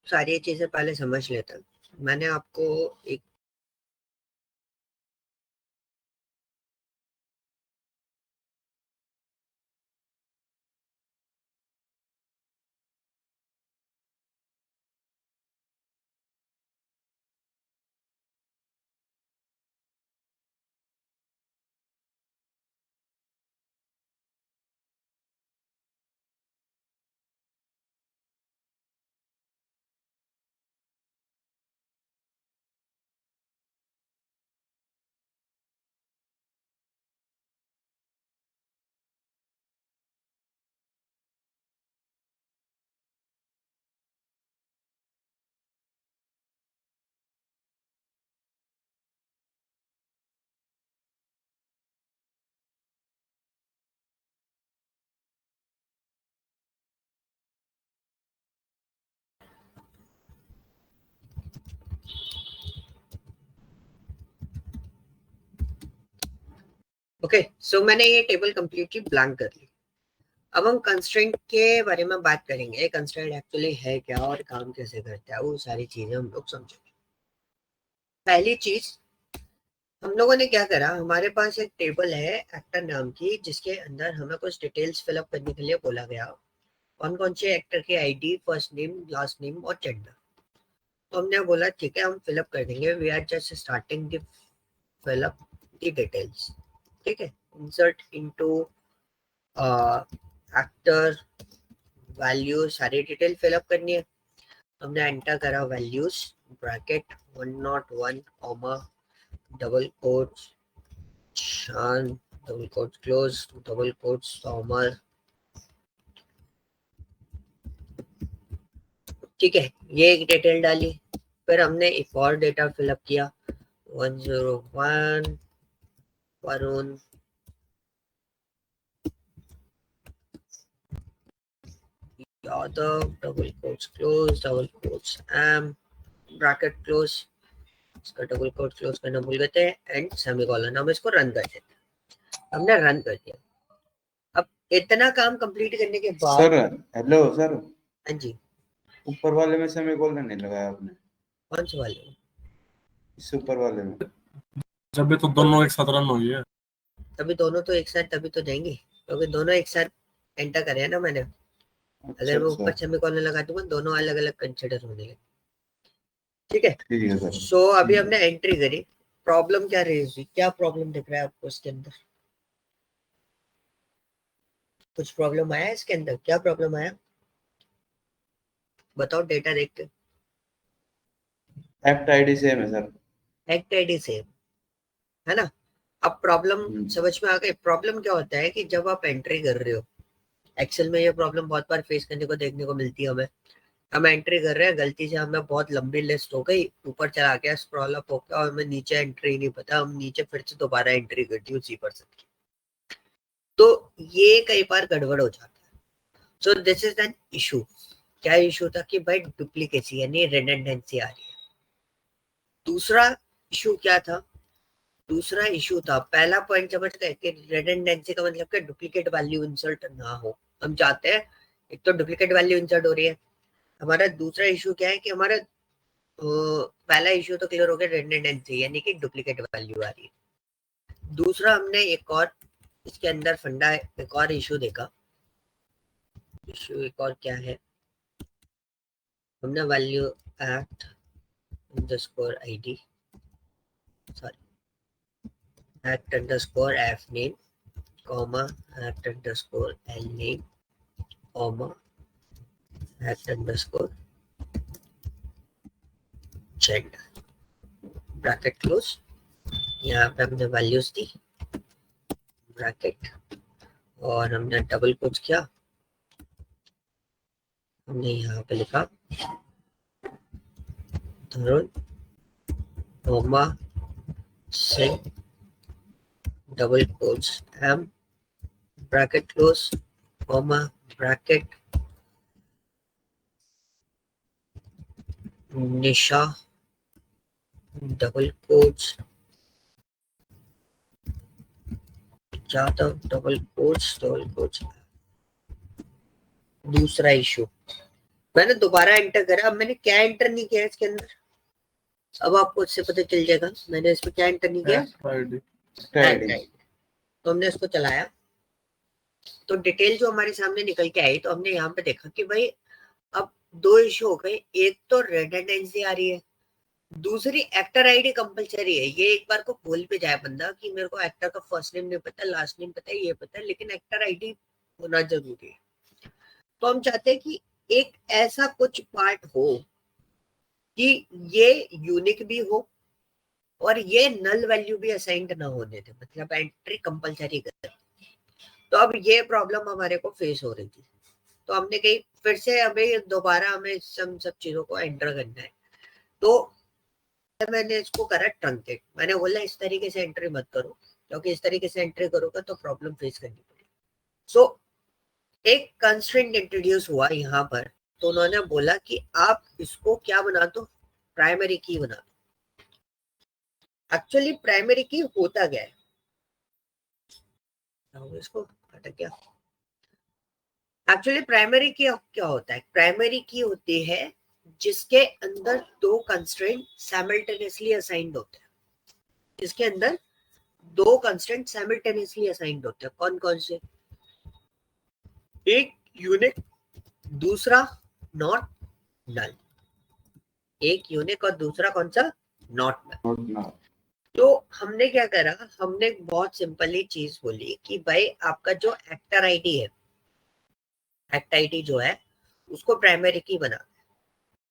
सारी चीजें पहले समझ लेते हैं। मैंने आपको एक ओके सो मैंने ये टेबल कंप्लीटली ब्लैंक कर ली। अब हम कंस्ट्रेंट के बारे में बात करेंगे। कंस्ट्रेंट एक्चुअली है क्या और काम कैसे करता है, वो सारी चीजें हम लोग समझेंगे। पहली चीज हम लोगों ने क्या करा, हमारे पास एक टेबल है एक्टर नाम की, जिसके अंदर हमें कुछ डिटेल्स फिलअप करने के लिए बोला गया। कौन कौन से एक्टर के ID, first name, last name और जेंडर। तो हमने बोला ठीक है हम फिलअप कर देंगे। We are just starting the fill up the details. ठीक है, इंसर्ट इनटू एक्टर वैल्यू, सारी डिटेल फिलअप करनी है। हमने एंटर करा values bracket 101 comma double quotes Shaan double quotes close double quotes Samar. ठीक है, ये एक डिटेल डाली। फिर हमने एक और डेटा फिलअप किया 101 Varun Yadav double quotes close double quotes M bracket close. इसका डबल कोट क्लोज करना भूल गए थे एंड सेमीकोलन। हम इसको रन कर देते हैं। हमने रन कर दिया। अब इतना काम कंप्लीट करने के बाद सर हेलो सर, हाँ जी, ऊपर वाले में सेमीकोलन नहीं लगाया आपने? कौन से वाले? इस ऊपर वाले में जब भी तो दोनों एक साथ रन हुई है। तभी दोनों तो एक साथ तभी तो जाएंगे, क्योंकि दोनों एक साथ एंटर करे है ना मैंने। अच्छा अगर मैं अच्छा, ऊपर सेमीकोलन लगा दूंगा दोनों अलग अलग कंसिडर होने लगे। ठीक है, ठीक है सर। सो अभी हमने एंट्री करी। प्रॉब्लम क्या रेज हुई, क्या प्रॉब्लम दिख रहा है आपको इसके अंदर? कुछ प्रॉब्लम आया इसके अंदर? क्या प्रॉब्लम आया बताओ, डेटा देख के। एक्ट आईडी सेम है सर। एक्ट आईडी सेम है ना। अब प्रॉब्लम हम्म, समझ में आ गई। प्रॉब्लम क्या होता है कि जब आप एंट्री कर रहे हो, एक्सेल में ये प्रॉब्लम बहुत बार फेस करने को देखने को मिलती है हमें। हम एंट्री कर रहे हैं, गलती से हमें बहुत लंबी लिस्ट हो गई, ऊपर चला गया स्क्रॉल अप हो गया और हमें नीचे एंट्री नहीं पता, हम नीचे फिर से दोबारा एंट्री कर दी उसी पर्सन की। तो ये कई बार गड़बड़ हो जाता है। सो दिस इज एन इशू। क्या इशू था कि भाई डुप्लीकेसी यानी रिडंडेंसी आ रही है। दूसरा इशू क्या था? दूसरा इशू था, पहला पॉइंट समझ गए कि रिडंडेंसी का मतलब क्या, डुप्लीकेट वैल्यू इंसर्ट ना हो। हम चाहते हैं एक तो डुप्लीकेट वैल्यू इंसर्ट हो रही है। हमारा दूसरा इशू क्या है कि हमारा पहला इशू तो क्लियर हो गया, रिडंडेंसी यानी कि डुप्लीकेट वैल्यू आ रही है। दूसरा हमने एक और इसके अंदर फंडा एक और इशू देखा। इशू एक और क्या है, हमने value act underscore ID sorry act underscore F name comma act underscore L name comma act underscore gender bracket close. यहाँ पे हमने वैल्यूज दी ब्रैकेट और हमने डबल कोट्स किया। हमने यहाँ पे लिखा Tarun comma Singh double quotes M bracket close comma bracket Nisha double quotes Jadhav double quotes. दूसरा इशू मैंने दोबारा एंटर करा, अब मैंने क्या एंटर नहीं किया इसके अंदर, अब आपको इससे पता चल जाएगा मैंने इसमें क्या एंटर नहीं किया। आईडी तो हमने इसको चलाया तो डिटेल जो हमारे सामने निकल के आई, तो हमने यहाँ पे देखा कि भाई अब दो इशू हो गए, एक तो रेडंडेंसी आ रही है, दूसरी एक्टर आईडी कंपलसरी है। ये एक बार को भूल पे जाए बंदा कि मेरे को एक्टर का फर्स्ट नेम नहीं पता, लास्ट नेम पता है, ये पता है, लेकिन एक्टर आईडी होना जरूरी है। तो हम चाहते हैं कि एक ऐसा कुछ पार्ट हो कि ये यूनिक भी हो और ये नल वैल्यू भी असाइंड ना होने थे, मतलब एंट्री कंपलसरी कर। तो अब ये प्रॉब्लम हमारे को फेस हो रही थी, तो हमने कही फिर से हमें दोबारा हमें सब चीजों को एंटर करना है। तो मैंने इसको करा ट्रंकेट, मैंने बोला इस तरीके से एंट्री मत करो, क्योंकि इस तरीके से एंट्री करोगे तो प्रॉब्लम फेस करनी पड़ेगी। सो एक कंस्ट्रेंट इंट्रोड्यूस हुआ यहाँ पर, तो उन्होंने बोला कि आप इसको क्या बना दो, प्राइमरी की बना दो। एक्चुअली प्राइमरी की होता क्या है, इसको अटक गया। एक्चुअली प्राइमरी की क्या होता है, प्राइमरी की होती है जिसके अंदर दो कंस्ट्रेंट साइमल्टेनियसली असाइंड होते हैं, जिसके अंदर दो कंस्ट्रेंट साइमल्टेनियसली असाइंड होते हैं। कौन कौन से, एक यूनिक, दूसरा नॉट नल। एक यूनिक और दूसरा कौन सा, नॉट नल। तो हमने क्या करा, हमने बहुत सिंपली चीज बोली कि भाई आपका जो एक्टर आईडी है, एक्ट आईडी जो है उसको प्राइमरी की बना।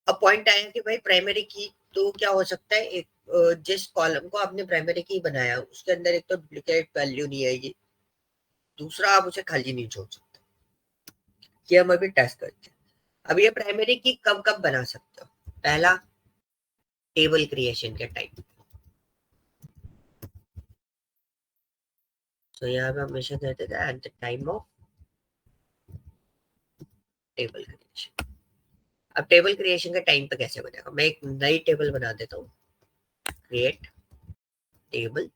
अब पॉइंट आया कि भाई प्राइमरी की तो क्या हो सकता है, एक जिस कॉलम को आपने प्राइमरी की बनाया उसके अंदर एक तो डुप्लीकेट वैल्यू नहीं आएगी, दूसरा आप उसे खाली नहीं छोड़ सकते। ये हम अभी टेस्ट करते हैं। अब ये प्राइमरी की कब कब बना सकते हो, पहला टेबल क्रिएशन के टाइम। तो यहाँ पे हमेशा कहते थे at the time of table creation. अब टेबल क्रिएशन के टाइम पे कैसे बनेगा, मैं एक नई टेबल बना देता हूँ, create table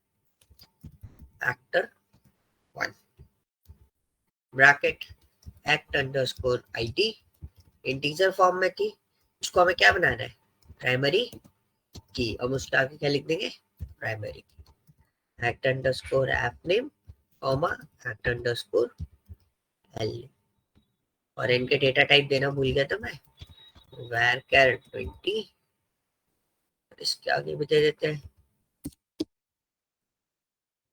actor 1 bracket act underscore ID, integer form में थी, उसको हमें क्या बनाना है, प्राइमरी की। अब उसके आगे क्या लिख देंगे, प्राइमरी की act underscore app name comma act underscore L. और इनके डेटा टाइप देना भूल गया था मैं, varchar 20, इसके आगे भी दे देते हैं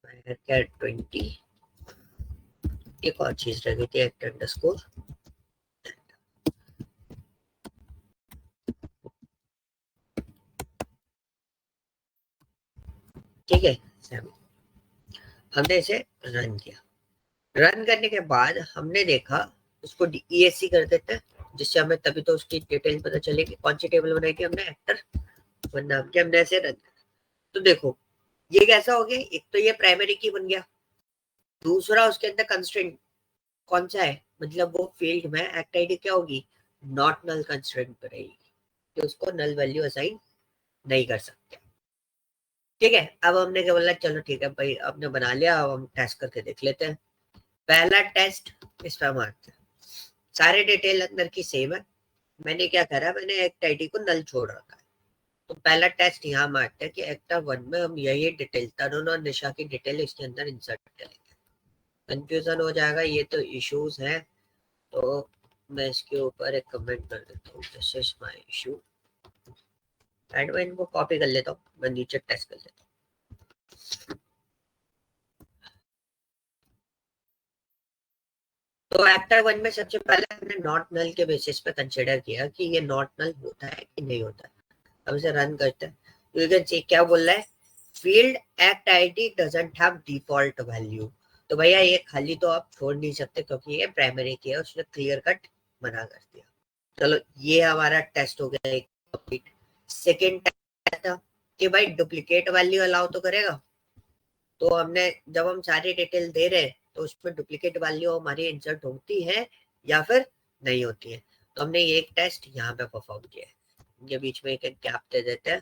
varchar 20। एक और चीज रह गई थी एक्ट अंडरस्कोर, ठीक है। हमने इसे रन किया, रन करने के बाद हमने देखा उसको ESC कर देते हैं, जिससे हमें तभी तो उसकी डिटेल पता चलेगी कौन सी टेबल बनाई थी हमने, एक्टर वन नाम के, हमने ऐसे रन किया। तो देखो ये कैसा हो गया, एक तो ये प्राइमरी की बन गया, दूसरा उसके अंदर कंस्ट्रेंट कौन सा है, मतलब वो फील्ड में एक्ट आईडी क्या होगी, नॉट नल कंस्ट्रेंट पर रहेगी, तो उसको नल वैल्यू असाइन नहीं कर सकते। ठीक है, अब हमने क्या बोला, चलो ठीक है भाई आपने बना लिया, अब हम टेस्ट करके देख लेते हैं। पहला टेस्ट इस पर मारते हैं, सारे डिटेल अंदर की सेम है, मैंने क्या करा, मैंने एक्ट आईडी को नल छोड़ रखा है। तो पहला टेस्ट यहाँ मारते हैं कि एक्टर 1 में हम यही डिटेल तरुण और निशा की डिटेल इसके अंदर इंसर्ट करेंगे। कंफ्यूजन हो जाएगा, ये तो इश्यूज हैं, तो मैं इसके ऊपर एक कमेंट कर देता हूँ, this is my issue, and मैं इनको कॉपी कर लेता हूँ, मैं नीचे टेस्ट कर लेता हूँ। तो एक्टर 1 में सबसे पहले हमने नॉट नल के बेसिस पे कंसिडर किया कि ये नॉट नल होता है कि नहीं होता है। अब इसे रन करते हैं, तो यू कैन सी क्या बोल रहा है, field act ID doesn't have default value. तो भैया ये खाली तो आप छोड़ नहीं सकते क्योंकि ये प्राइमरी की है, उसने क्लियर कट मना कर दिया। चलो ये हमारा टेस्ट हो गया कंप्लीट। सेकंड टेस्ट था कि भाई डुप्लीकेट वैल्यू अलाउ तो करेगा, तो हमने जब हम सारी डिटेल दे रहे हैं तो उसमें डुप्लीकेट वैल्यू हमारी इंसर्ट होती है या फिर नहीं होती है। तो हमने ये एक टेस्ट यहाँ पे परफॉर्म किया है, ये बीच में एक गैप दे देते हैं,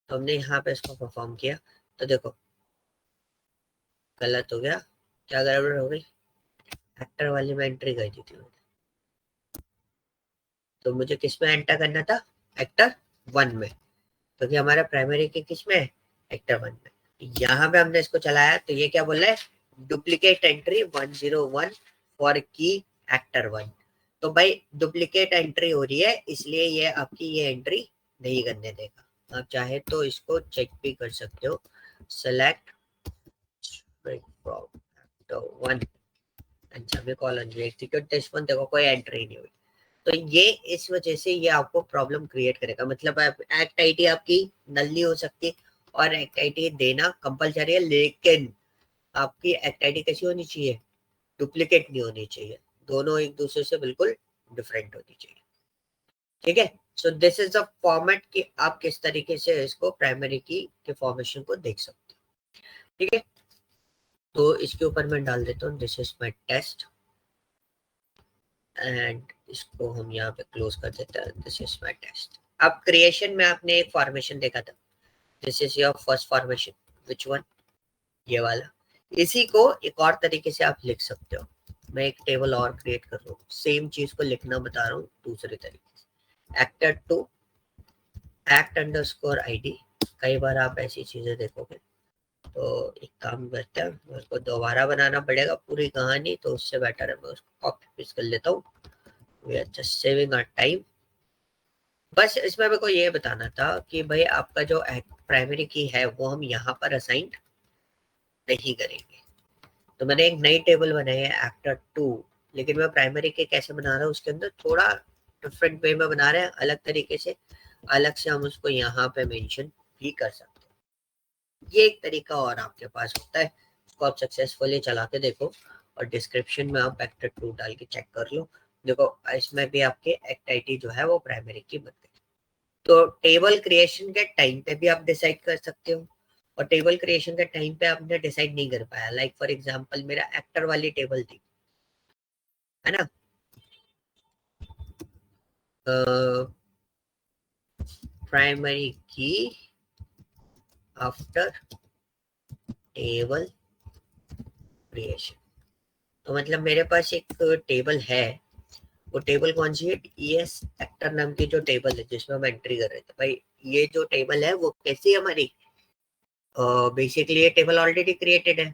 तो हमने यहाँ पे इसको परफॉर्म किया। तो देखो गलत हो गया, क्या गड़बड़ हो गई, एक्टर वाली में एंट्री कर दी थी मैंने, तो मुझे किस में एंटर करना था, एक्टर 1 में, क्योंकि हमारा प्राइमरी की किस में है, एक्टर 1 में। यहाँ पे हमने इसको चलाया तो ये क्या बोल रहा है, डुप्लीकेट एंट्री 101 फॉर की एक्टर 1। तो भाई डुप्लीकेट एंट्री हो रही है, इसलिए ये आपकी ये एंट्री नहीं करने देगा। आप चाहे तो इसको चेक भी कर सकते हो, select actor 1 colon execute test 1, देखो कोई एंट्री नहीं हुई। तो ये इस वजह से ये आपको प्रॉब्लम क्रिएट करेगा, मतलब एक्ट आईडी आपकी नल नहीं हो सकती और एक्ट आईडी देना कंपलसरी है, लेकिन आपकी एक्ट आईडी कैसी होनी चाहिए, डुप्लीकेट नहीं होनी चाहिए, दोनों एक दूसरे से बिल्कुल डिफरेंट होनी चाहिए। ठीक है, सो दिस इज द फॉर्मेट कि आप किस तरीके से इसको प्राइमरी की के फॉर्मेशन को देख सकते हो। ठीक है, तो इसके ऊपर मैं डाल देता हूँ this is my test and इसको हम यहाँ पे क्लोज कर देते हैं, दिस इज माय टेस्ट। अब क्रिएशन में आपने एक फॉर्मेशन देखा था, this is your first formation, which one, ये वाला। इसी को एक और तरीके से आप लिख सकते हो, मैं एक टेबल और क्रिएट कर रहा हूँ, सेम चीज को लिखना बता रहा हूँ दूसरे तरीके से, एक्टर 2 एक्ट अंडरस्कोर आईडी। कई बार आप ऐसी चीजें देखोगे, तो एक काम करते हैं, मेरे को दोबारा बनाना पड़ेगा पूरी कहानी, तो उससे बेटर है मैं उसको कॉपी पेस्ट कर लेता हूँ, we are just saving our time. बस इसमें मेरे को ये बताना था कि भाई आपका जो प्राइमरी की है वो हम यहाँ पर असाइन नहीं करेंगे। तो मैंने एक नई टेबल बनाई है एक्टर 2, लेकिन मैं प्राइमरी के कैसे बना रहा हूँ उसके अंदर थोड़ा डिफरेंट वे में बना रहे हैं, अलग तरीके से, अलग से हम उसको यहाँ पे मेंशन भी कर सकते हैं। ये एक तरीका और आपके पास होता है, उसको आप सक्सेसफुली चला के देखो और डिस्क्रिप्शन में आप एक्टर 2 डाल के चेक कर लो, देखो इसमें भी आपके एक्ट आईडी जो है वो प्राइमरी की बन गई। तो टेबल क्रिएशन के टाइम पे भी आप डिसाइड कर सकते हो, और टेबल क्रिएशन के टाइम पे आपने डिसाइड नहीं कर पाया, लाइक फॉर एग्जांपल मेरा एक्टर वाली टेबल थी, है ना, प्राइमरी की आफ्टर टेबल क्रिएशन। तो मतलब मेरे पास एक टेबल है, वो टेबल कौन सी है, ES एक्टर नाम की जो टेबल है जिसमें हम एंट्री कर रहे थे। भाई ये जो टेबल है वो कैसी है हमारी, बेसिकली ये टेबल ऑलरेडी क्रिएटेड है।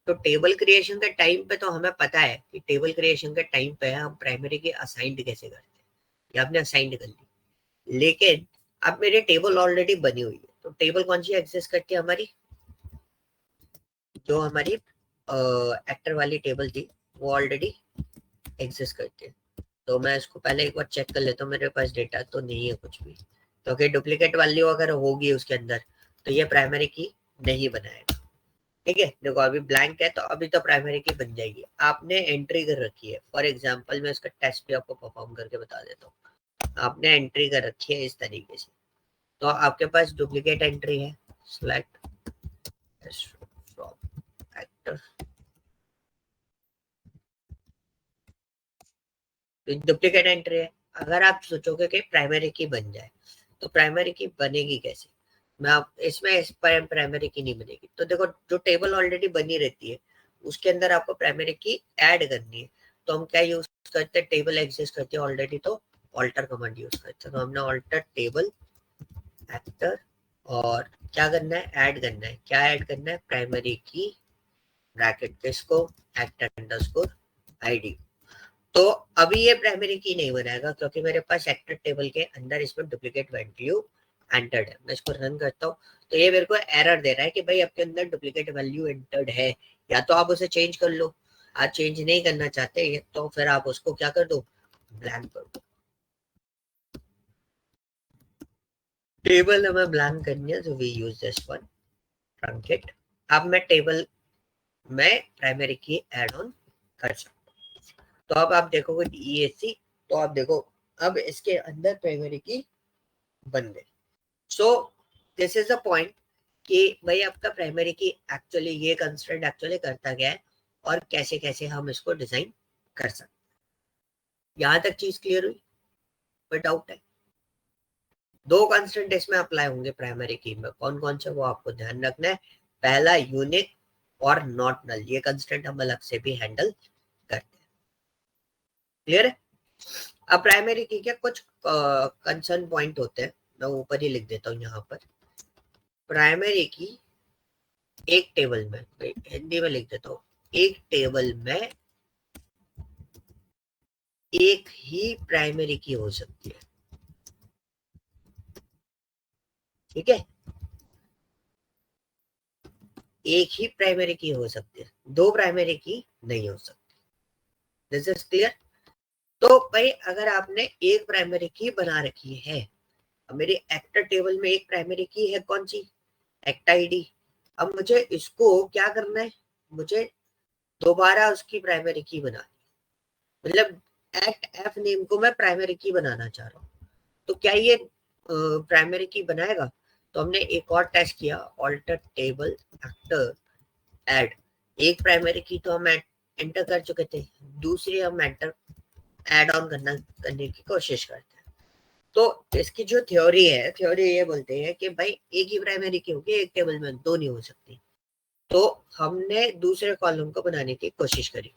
तो टेबल क्रिएशन के टाइम पे तो हमें पता है कि टेबल क्रिएशन के टाइम पे हम प्राइमरी की असाइंड कैसे करते हैं, या आपने असाइंड कर ली, लेकिन अब मेरी टेबल ऑलरेडी बनी हुई है। तो टेबल कौन सी एक्सेस करती है हमारी, जो हमारी एक्टर वाली टेबल थी वो ऑलरेडी एग्जिस्ट करती है। तो मैं इसको पहले एक बार चेक कर लेता हूँ, मेरे पास डेटा तो नहीं है कुछ भी, क्योंकि डुप्लीकेट वैल्यू अगर होगी उसके अंदर तो ये प्राइमरी की नहीं बनाएगा। ठीक है, देखो अभी ब्लैंक है, तो अभी तो प्राइमरी की बन जाएगी, आपने एंट्री कर रखी है। फॉर एग्जांपल मैं इसका टेस्ट भी आपको परफॉर्म करके बता देता हूँ, आपने एंट्री कर रखी है इस तरीके से, तो आपके पास डुप्लीकेट एंट्री है, select from actor, duplicate entry है। अगर आप सोचोगे कि प्राइमरी की बन जाए, तो प्राइमरी की बनेगी कैसे, मैं आप इसमें इस पर प्राइमरी की नहीं बनेगी। तो देखो जो टेबल ऑलरेडी बनी रहती है उसके अंदर आपको प्राइमरी की ऐड करनी है, तो हम क्या यूज करते हैं, टेबल एग्जिस्ट करती है ऑलरेडी, तो ऑल्टर कमांड यूज करते हैं। तो हमने ऑल्टर टेबल एक्टर, और क्या करना है, ऐड करना है, क्या ऐड करना है, प्राइमरी की ब्रैकेट किसको, एक्टर अंडरस्कोर आईडी। तो अभी ये प्राइमरी की नहीं बनाएगा, क्योंकि मेरे पास एक्टर टेबल के अंदर इसमें डुप्लीकेट वैल्यू एंटर्ड है। मैं इसको रन करता हूँ तो ये मेरे को एरर दे रहा है कि भाई आपके अंदर डुप्लीकेट वैल्यू एंटर्ड है, या तो आप उसे चेंज कर लो, आप चेंज नहीं करना चाहते तो फिर आप उसको क्या कर दो, ब्लैंक कर दो। टेबल हमें ब्लैंक करनी है, तो we use this one, truncate. अब मैं टेबल में प्राइमरी की एड ऑन कर सकता हूँ, तो अब आप देखोगे EAC, तो आप देखो अब इसके अंदर प्राइमरी की बन गई। सो दिस इज द पॉइंट कि भाई आपका प्राइमरी की एक्चुअली ये कंस्ट्रेंट एक्चुअली करता क्या है और कैसे कैसे हम इसको डिजाइन कर सकते हैं। यहां तक चीज क्लियर हुई, कोई डाउट है? दो कंस्ट्रेंट इसमें अप्लाई होंगे प्राइमरी की में, कौन कौन से वो आपको ध्यान रखना है। पहला यूनिक और नॉट नल, ये कंस्ट्रेंट हम अलग से भी हैंडल करते हैं। क्लियर है? अब प्राइमरी की क्या कुछ कंसर्न पॉइंट होते हैं, मैं ऊपर ही लिख देता हूँ यहाँ पर। प्राइमरी की एक टेबल में, हिंदी में लिख देता हूँ, एक टेबल में एक ही प्राइमरी की हो सकती है, ठीक है, एक ही प्राइमरी की हो सकती है, दो प्राइमरी की नहीं हो सकती। This is clear. तो भाई अगर आपने एक प्राइमरी की बना रखी है, मेरे एक्टर टेबल में एक प्राइमरी की है, कौन सी, एक्ट आईडी। अब मुझे इसको क्या करना है, मुझे दोबारा उसकी प्राइमरी की बनानी, मतलब एक्ट एफ नेम को मैं प्राइमरी की बनाना चाह रहा हूँ, तो क्या ये प्राइमरी की बनाएगा? तो हमने एक और टेस्ट किया, ऑल्टर टेबल एक्टर ऐड, एक प्राइमरी की तो हम एंटर कर चुके थे, दूसरी हम एंटर ऐड ऑन करने की कोशिश करते हैं। तो इसकी जो थ्योरी है, थ्योरी ये बोलते हैं कि भाई एक ही प्राइमरी की होगी, एक टेबल में दो नहीं हो सकती। तो हमने दूसरे कॉलम को बनाने की कोशिश करी,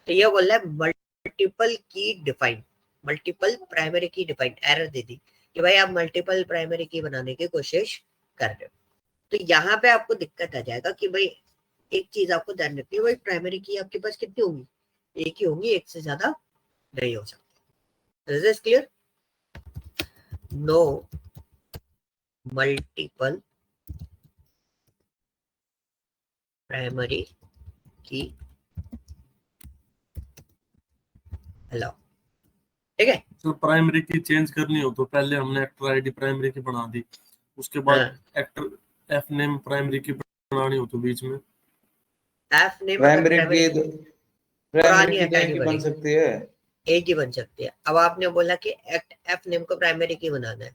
तो ये बोल रहा है मल्टीपल की डिफाइन, मल्टीपल प्राइमरी की डिफाइन, एरर दे दी कि भाई आप मल्टीपल प्राइमरी की बनाने की कोशिश कर रहे हो। तो यहाँ पे आपको दिक्कत आ जाएगा कि भाई एक चीज आपको ध्यान रखनी है, भाई प्राइमरी की आपके पास कितनी होंगी, एक ही होंगी, एक से ज्यादा नहीं हो सकती। Is this clear? No multiple primary की अलाउ, ठीक है। तो प्राइमरी की चेंज करनी हो तो पहले हमने एक्टर आईडी प्राइमरी की बना दी, उसके बाद एक्टर एफ नेम प्राइमरी की बनानी हो तो बीच में एफ नेम अगर प्राइमरी प्राइमरी की की, प्राइमरी पुरानी की एक्ट तो एक आईडी ही बन बनेगी, सकती है। एक ही बन सकती है। अब आपने बोला कि एक्ट एफ नेम को प्राइमरी की बनाना है,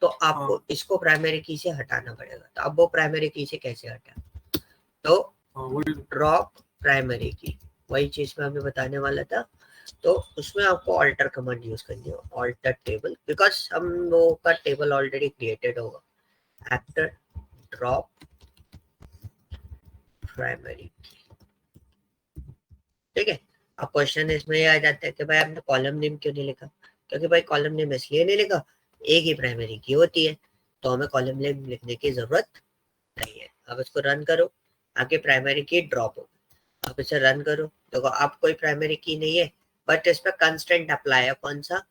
तो हाँ आपको इसको प्राइमरी की से हटाना पड़ेगा। तो अब वो प्राइमरी की से कैसे हटा, तो हाँ वही। ड्रॉप प्राइमरी की, वही चीज मैं अभी बताने वाला था। तो उसमें आपको ऑल्टर कमांड यूज करनी है, ऑल्टर टेबल, बिकॉज हम लोगों का टेबल ऑलरेडी क्रिएटेड होगा, एक्टर ड्रॉप प्राइमरी, ठीक है। अब क्वेश्चन इसमें ये आ जाता है कि भाई आपने कॉलम नेम क्यों नहीं लिखा, क्योंकि भाई कॉलम नेम इसलिए नहीं लिखा, एक ही प्राइमरी की होती है, तो हमें कॉलम नेम लिखने की जरूरत नहीं है। अब इसको रन करो, आगे प्राइमरी की ड्रॉप हो, आप इसे रन करो, देखो आप कोई प्राइमरी की नहीं है, बट इस पर कंस्टेंट अप्लाई है, कौन सा,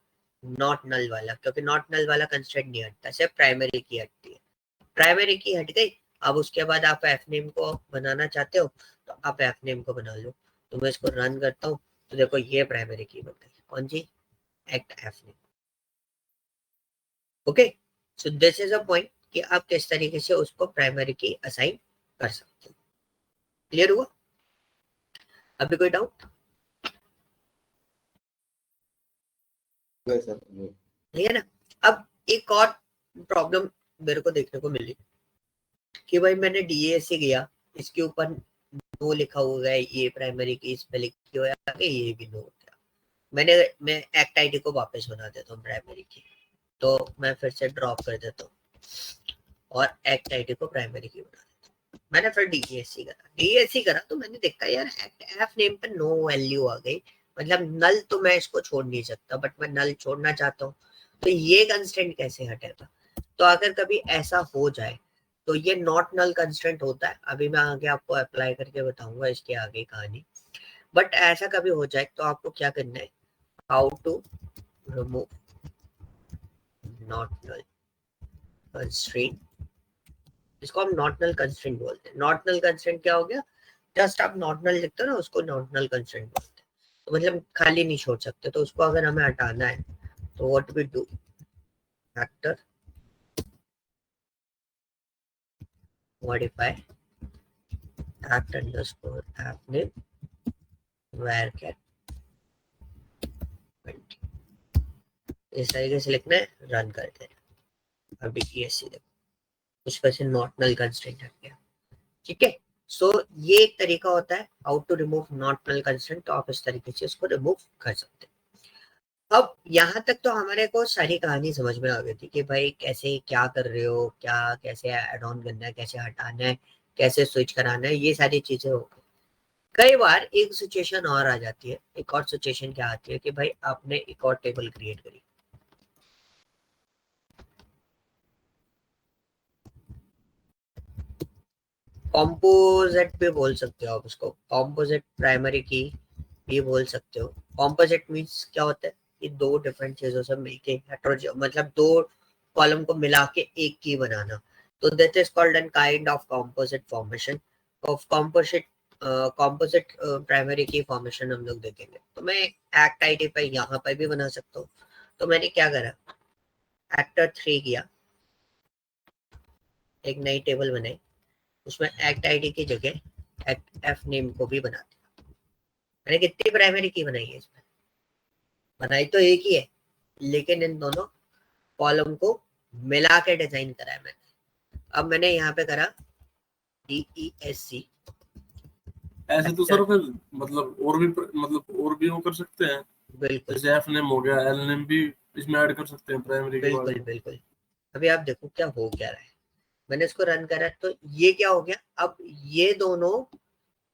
नॉट नल वाला, क्योंकि नॉट नल वाला कंस्टेंट नहीं हटता, सिर्फ प्राइमरी की हटती है। प्राइमरी की हट गई, अब उसके बाद आप एफ नेम को बनाना चाहते हो तो आप एफ नेम को बना लो। तो मैं इसको रन करता हूँ, तो देखो ये प्राइमरी की बन गई, कौन सी, act F name. Okay, so this is a point कि आप किस तरीके से उसको प्राइमरी की असाइन कर सकते हो। क्लियर हुआ? अभी कोई डाउट सर नहीं है ना? अब एक और प्रॉब्लम मेरे को देखने को मिली कि भाई मैंने डीएससी किया, इसके ऊपर नो लिखा हुआ है, ये प्राइमरी की इस पे लिखी हुआ है, ये भी नो हो गया। मैं एक्ट आईडी को वापस बना देता हूँ प्राइमरी की, तो मैं फिर से ड्रॉप कर देता हूँ और एक्ट आईडी को प्राइमरी की बना देता हूँ। मैंने फिर डीएससी करा तो मैंने देखा यार एक्ट एफ नेम पे नो वैल्यू आ गई, मतलब नल तो मैं इसको छोड़ नहीं सकता, बट मैं नल छोड़ना चाहता हूँ, तो ये कंस्टेंट कैसे हटेगा? तो अगर कभी ऐसा हो जाए तो ये नॉट नल कंस्टेंट होता है, अभी मैं आगे आपको अप्लाई करके बताऊंगा इसके आगे कहानी। बट ऐसा कभी हो जाए तो आपको क्या करना है, how to remove not null constraint, इसको हम नॉट नल कंस्ट्रेंट बोलते हैं। नॉट नल कंस्ट्रेंट क्या हो गया, जस्ट आप नॉट नल लिखते हो ना, उसको नॉट नल कंस्ट्रेंट बोलते हैं, तो मतलब खाली नहीं छोड़ सकते। तो उसको अगर हमें हटाना है तो what we do, factor modify act underscore app name varchar 20, इस तरीके से लिखना है, रन कर देना। अभी ये सीधे उस पर से नॉट नल कंस्ट्रेंट हट गया, ठीक है। सो ये एक तरीका होता है how to remove not null constraint, तो आप इस तरीके से इसको रिमूव कर सकते हैं। अब यहाँ तक तो हमारे को सारी कहानी समझ में आ गई थी कि भाई कैसे क्या कर रहे हो, क्या कैसे ऐड ऑन करना है, कैसे हटाना है, कैसे स्विच कराना है, ये सारी चीजें हो गई। कई बार एक सिचुएशन और आ जाती है, एक और सिचुएशन क्या आती है कि भाई आपने एक और टेबल क्रिएट करी, कॉम्पोजिट भी बोल सकते हो आप उसको, कॉम्पोजिट प्राइमरी की भी बोल सकते हो। कॉम्पोजिट मीन्स क्या होता है, ये दो डिफरेंट चीजों से मिलके मतलब दो कॉलम को मिला के एक की बनाना, तो that is called an kind of composite formation of composite. Composite primary की फॉर्मेशन हम लोग देखेंगे। तो मैं एक्ट आईडी पे यहाँ पर भी बना सकता हूँ। तो मैंने क्या करा, एक्टर 3 किया, एक नई टेबल बनाई, उसमें एक्ट आईडी की जगह एक्ट एफ नेम को भी बना दिया। मैंने कितनी प्राइमरी की बनाई है इसमें, बनाई तो एक ही है, लेकिन इन दोनों कॉलम को मिला के डिजाइन करा है मैंने। अब मैंने यहाँ पे करा DESC। ऐसे तो सर फिर मतलब और भी वो कर सकते हैं, बिल्कुल जैसे एफ नेम हो गया, एल नेम भी इसमें ऐड कर सकते हैं प्राइमरी के बाद। बिल्कुल बिल्कुल। अभी आप देखो क्या हो क्या रहा है, मैंने इसको रन करा तो ये क्या हो गया, अब ये दोनों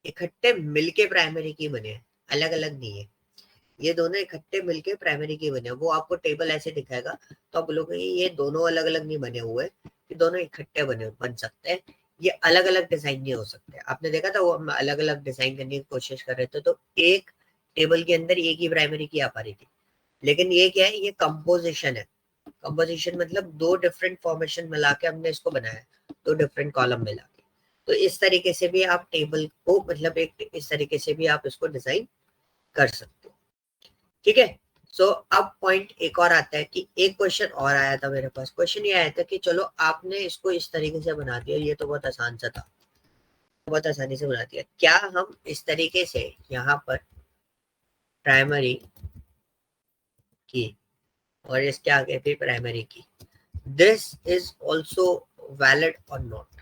इकट्ठे मिलके प्राइमरी की बने हैं, अलग अलग नहीं है। ये दोनों इकट्ठे मिलके प्राइमरी की बने, वो आपको टेबल ऐसे दिखाएगा तो आप बोलोगे ये दोनों अलग अलग नहीं बने हुए, ये दोनों इकट्ठे बन सकते हैं, ये अलग अलग डिजाइन नहीं हो सकते। आपने देखा था वो हम अलग अलग डिजाइन करने की कोशिश कर रहे थे, तो एक टेबल के अंदर एक ही प्राइमरी की आ पा रही थी, लेकिन ये क्या है, ये कंपोजिशन है। कंपोजिशन मतलब दो डिफरेंट फॉर्मेशन मिला के हमने इसको बनाया, दो डिफरेंट कॉलम मिला के। तो इस तरीके से भी आप टेबल को मतलब एक इस तरीके से भी आप इसको डिजाइन कर सकते हो। ठीक है। सो अब पॉइंट एक और आता है कि एक क्वेश्चन और आया था मेरे पास, क्वेश्चन ये आया था कि चलो आपने इसको इस तरीके से बना दिया, ये तो बहुत आसान सा था, बहुत आसानी से बना दिया, क्या हम इस तरीके से यहाँ पर प्राइमरी की और इसके आगे भी प्राइमरी की, दिस इज ऑल्सो वैलिड और नॉट,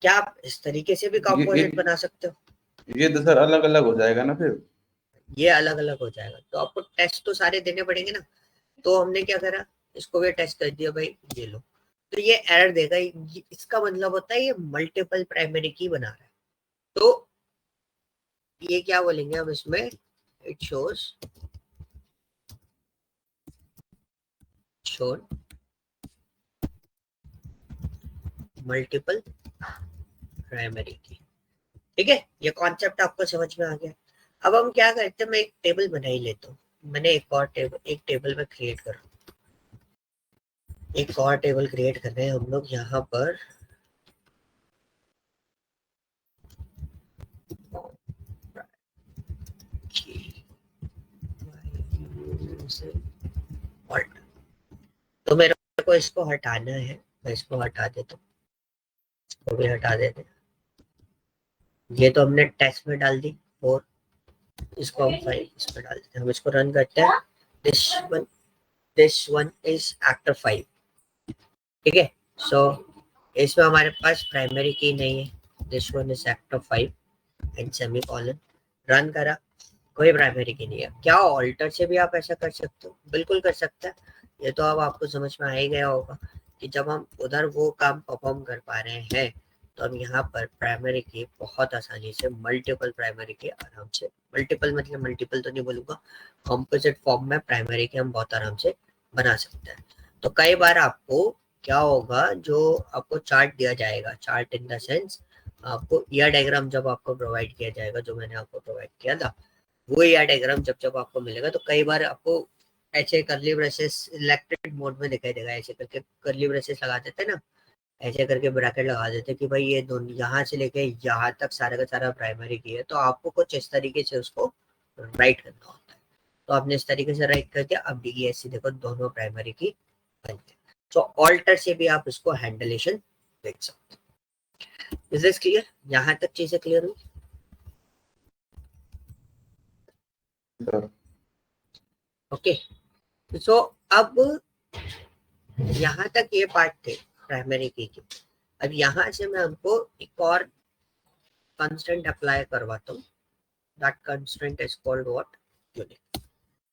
क्या आप इस तरीके से भी कंपोजिट बना सकते हो? ये तो सर अलग अलग हो जाएगा ना फिर। ये अलग अलग हो जाएगा, तो आपको टेस्ट तो सारे देने पड़ेंगे ना। तो हमने क्या करा, इसको भी टेस्ट कर दिया भाई, ये लो, तो ये एरर देगा, इसका मतलब होता है ये मल्टीपल प्राइमरी की बना रहा है। तो ये क्या बोलेंगे हम इसमें, it shows showed multiple primary की। ठीक है, ये कॉन्सेप्ट आपको समझ में आ गया। अब हम क्या करते हैं, मैं एक टेबल बना ही लेता हूँ, मैंने एक टेबल में क्रिएट कर, एक और टेबल क्रिएट कर रहे हैं हम लोग यहाँ पर। तो मेरे को इसको हटाना है, मैं इसको हटा देता हूँ, इसको भी हटा देते हैं। ये तो हमने टेस्ट में डाल दी, और इसको हम फाइल इसमें डाल देते हैं, हम इसको रन करते हैं। This one is actor 5। ठीक है। सो इसमें हमारे पास प्राइमरी की नहीं है, this one is actor 5 and semi colon. Run करा, कोई प्राइमरी की नहीं है। क्या ऑल्टर से भी आप ऐसा कर सकते हो? बिल्कुल कर सकते हैं। ये तो अब आपको समझ में आ ही गया होगा कि जब हम उधर वो काम परफॉर्म कर पा रहे हैं, तो हम यहाँ पर प्राइमरी की बहुत आसानी से मल्टीपल प्राइमरी की आराम से, मल्टीपल मतलब मल्टीपल तो नहीं बोलूंगा, कॉम्पोजिट फॉर्म में प्राइमरी की हम बहुत आराम से बना सकते हैं। तो कई बार आपको क्या होगा, जो आपको चार्ट दिया जाएगा, चार्ट इन द सेंस आपको ईयर डायग्राम जब आपको प्रोवाइड किया जाएगा, जो मैंने आपको प्रोवाइड किया था, वो ईयर डायग्राम जब जब आपको मिलेगा, तो कई बार आपको ऐसे करली ब्रेसेस सिलेक्टेड मोड में दिखाई देगा, ऐसे करके करली ब्रेसेस लगा देते हैं ना, ऐसे करके ब्रैकेट लगा देते हैं कि भाई ये दोनों यहाँ से लेके यहाँ तक सारा का सारा प्राइमरी की है, तो आपको कुछ इस तरीके से उसको राइट करना होता है। तो आपने इस तरीके से राइट कर दिया, अब DESC देखो दोनों प्राइमरी की बन गई। तो ऑल्टर से भी आप इसको हैंडलेशन देख सकते हो। Is this clear? यहाँ तक चीजें क्लियर हुई? Sir okay. सो अब यहाँ तक ये पार्ट थे प्राइमरी की। अब यहाँ से मैं हमको एक और कंस्ट्रेंट अप्लाई करवाता हूँ, that constraint is called what, unique.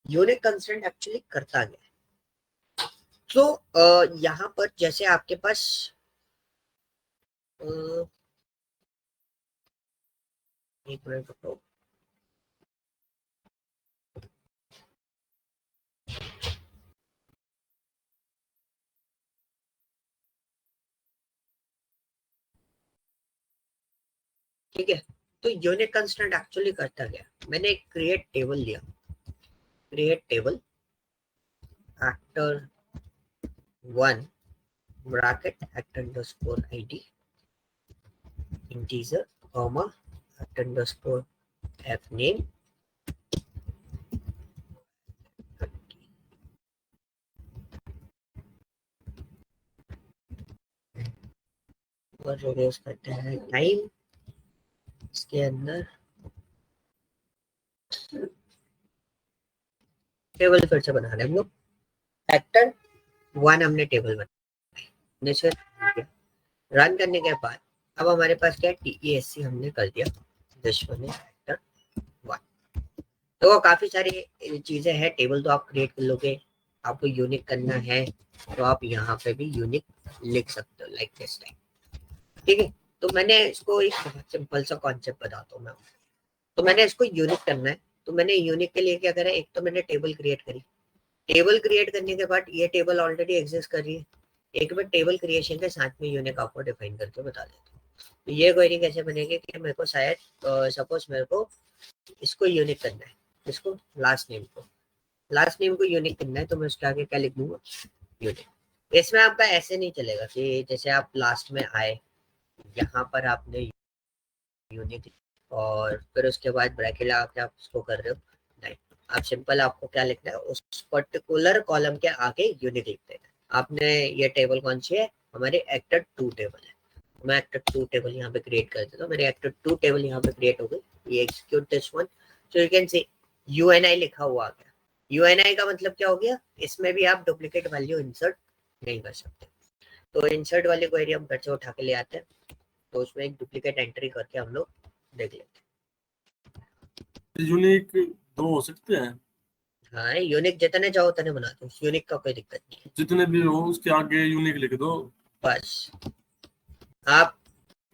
Unique constraint actually करता गया है। तो यहाँ पर जैसे आपके पास एक मिनट रुको। ठीक है, तो यूनिक कंस्ट्रेंट एक्चुअली करता क्या, मैंने एक क्रिएट टेबल लिया, create table actor 1 bracket actor underscore id integer comma actor underscore f name और रिड्यूस करते हैं टाइम, इसके अंदर टेबल फिर से बना रहे हैं हम लोग। एक्टर 1 हमने टेबल बनाया, रन करने के बाद अब हमारे पास क्या है, TESC हमने कर दिया दिस वन एक्टर 1। तो काफी सारी चीजें हैं, टेबल तो आप क्रिएट कर लोगे, आपको यूनिक करना है तो आप यहाँ पे भी यूनिक लिख सकते हो लाइक दिस टाइम। ठीक है, तो मैंने इसको एक बहुत सिंपल सा कॉन्सेप्ट बताता हूँ मैं। तो मैंने इसको यूनिक करना है, तो मैंने यूनिक के लिए क्या करा, एक तो मैंने टेबल क्रिएट करी, टेबल क्रिएट करने के बाद ये टेबल ऑलरेडी एग्जिस्ट कर रही है, एक बार टेबल क्रिएशन के साथ में यूनिक आपको डिफाइन करके बता देता हूँ। तो ये क्वेरी कैसे बनेगी कि मेरे को शायद सपोज मेरे को इसको यूनिक करना है, इसको लास्ट नेम को यूनिक करना है, तो मैं उसके आगे क्या लिख दूंगा, यूनिक। इसमें आपका ऐसे नहीं चलेगा कि जैसे आप लास्ट में आए यहाँ पर आपने यूनिक और फिर उसके बाद ब्रैकेट लगा के आप उसको कर रहे हो, नहीं, आप सिंपल आपको क्या लिखना है, उस पर्टिकुलर कॉलम के आगे यूनिक लिख देना है। आपने ये टेबल कौन सी है, हमारी एक्टर 2 टेबल है, मैं एक्टर 2 टेबल यहाँ पे क्रिएट कर देता हूँ, मेरी एक्टर 2 टेबल यहाँ पे क्रिएट हो गई, ये execute this one, so you can see UNI लिखा हुआ आ गया। UNI का मतलब क्या हो गया, इसमें भी आप डुप्लीकेट वैल्यू इंसर्ट नहीं कर सकते, तो इंसर्ट वाली क्वेरी हम घर से उठा के ले आते हैं, तो उसमें एक डुप्लीकेट एंट्री करके हम लोग देख लेते हैं। यूनिक 2 हो सकते हैं, हाँ, यूनिक जितने चाहो उतने बना दो, यूनिक का कोई दिक्कत नहीं है, जितने भी हो उसके आगे यूनिक लिख दो बस। आप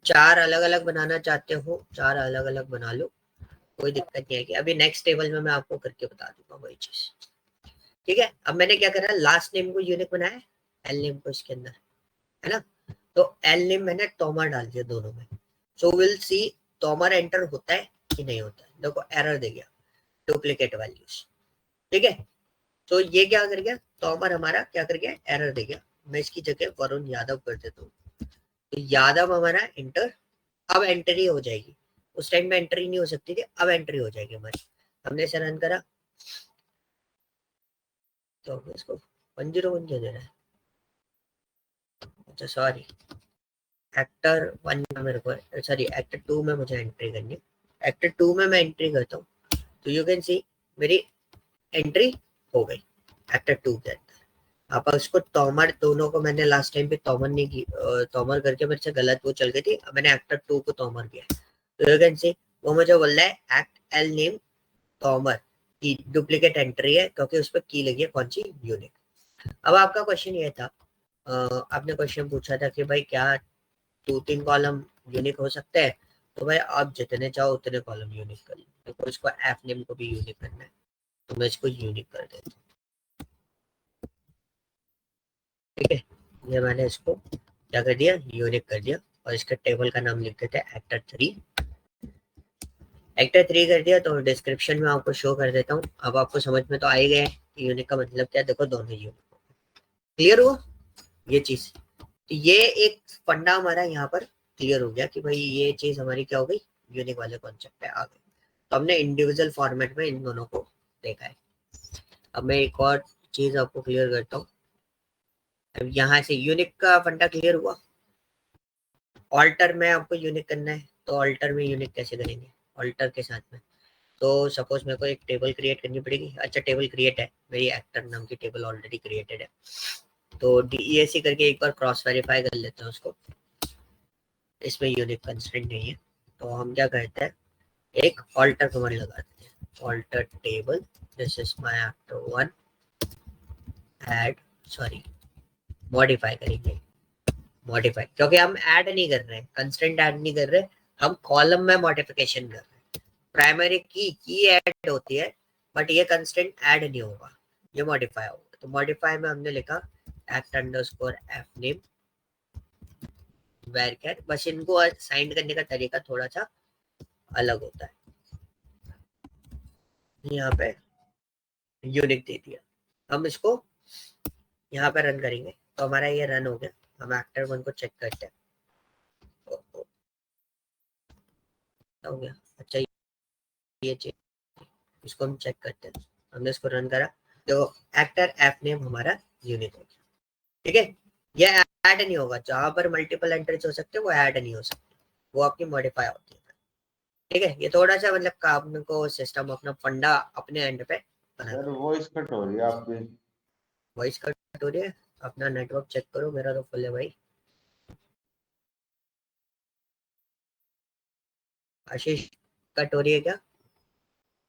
4 अलग अलग बनाना चाहते हो, 4 अलग अलग बना लो, कोई दिक्कत नहीं है कि अभी नेक्स्ट टेबल में मैं आपको करके बता दूंगा वही चीज। ठीक है, अब मैंने क्या करा, लास्ट नेम को यूनिक बनाया, एल नेम को इसके अंदर, है ना, तो एल नेम मैंने तोमर डाल दिया दोनों में, so will see Tomar enter होता है कि नहीं होता है, देखो एरर दे गया, डुप्लीकेट वैल्यूज। ठीक है, तो ये क्या कर गया, तोमर हमारा क्या कर गया, एरर दे गया, मैं इसकी जगह वरुण यादव कर देता हूँ, तो यादव हमारा एंटर, अब एंट्री हो जाएगी, उस टाइम में एंट्री नहीं हो सकती थी, अब एंट्री हो जाएगी हमारी। हमने इसे रन करा तो इसको 101 क्यों दे रहा है, अच्छा सॉरी, एक्टर 1 में मेरे को, सॉरी एक्टर 2 में मुझे एंट्री करनी है, एक्टर 2 में मैं एंट्री करता हूँ, तो यू कैन सी मेरी एंट्री हो गई एक्टर 2 के अंदर। अब उसको तोमर, दोनों को मैंने लास्ट टाइम पे तोमर नहीं की, तोमर करके मेरे से गलत वो चल गई थी, अब मैंने एक्टर 2 को तोमर किया, तो यू कैन सी वो मुझे बोल रहा है एक्ट एल नेम तोमर की डुप्लीकेट एंट्री है, क्योंकि उस पर की लगी है कौन सी, यूनिक। अब आपका क्वेश्चन ये था, आपने क्वेश्चन पूछा था कि भाई क्या 2-3 कॉलम यूनिक हो सकते हैं, तो भाई आप जितने चाहो उतने कॉलम यूनिक कर लो, तो इसको एफ नेम को भी यूनिक करना है, तो मैं इसको यूनिक कर देता हूँ। ठीक है, ये मैंने इसको क्या कर दिया, यूनिक कर दिया, और इसके टेबल का नाम लिख देते हैं एक्टर 3, एक्टर 3 कर दिया, तो डिस्क्रिप्शन में आपको शो कर देता हूँ। अब आपको समझ में तो आ ही गया है कि यूनिक का मतलब क्या है, देखो दोनों यूनिक, क्लियर हुआ ये चीज, तो ये एक फंडा हमारा यहाँ पर क्लियर हो गया कि भाई ये चीज हमारी क्या हो गई, यूनिक वाले कॉन्सेप्ट पे आ गई, तो हमने इंडिविजुअल फॉर्मेट में इन दोनों को देखा है। अब मैं एक और चीज आपको क्लियर करता हूँ, अब यहाँ से यूनिक का फंडा क्लियर हुआ, ऑल्टर में आपको यूनिक करना है, तो ऑल्टर में यूनिक कैसे करेंगे, ऑल्टर के साथ में, तो सपोज मेरे को एक टेबल क्रिएट करनी पड़ेगी, अच्छा टेबल क्रिएट है, मेरी एक्टर नाम की टेबल ऑलरेडी क्रिएटेड है, तो DESC करके एक बार क्रॉस वेरीफाई कर लेते हैं उसको, इसमें यूनिक कंस्ट्रेंट नहीं है, तो हम क्या करते हैं, एक ऑल्टर कमांड लगा देते हैं, alter table, this is my actor 1, add, sorry modify करेंगे, मॉडिफाई, क्योंकि हम ऐड नहीं कर रहे हैं, कंस्ट्रेंट ऐड नहीं कर रहे, हम कॉलम में मॉडिफिकेशन कर रहे हैं, प्राइमरी की ऐड होती है, बट ये कंस्टेंट ऐड नहीं होगा, ये मॉडिफाई होगा। तो मॉडिफाई में हमने लिखा act underscore fname varchar, बस इनको साइन करने का तरीका थोड़ा सा अलग होता है। यहाँ पे यूनिक दे दिया, हम इसको यहाँ पे रन करेंगे तो हमारा ये रन हो गया। हम एक्टर 1 को चेक करते हैं, हो गया। अच्छा ये चेक, इसको हम चेक करते हैं। हमने इसको रन करा तो एक्टर एफ नेम हमारा यूनिक हो गया। ठीक है, ये ऐड नहीं होगा, जहां पर मल्टीपल एंट्रीज हो सकते हैं वो ऐड नहीं हो सकते, वो आपकी मॉडिफाई होती है। ठीक है, ये थोड़ा सा मतलब काम को सिस्टम अपना फंडा अपने एंड पे बना। सर वॉइस कट हो रही है आपकी। वॉइस कट हो रही है, अपना नेटवर्क चेक करो, मेरा तो फुल है भाई। आशीष कट हो रही है क्या?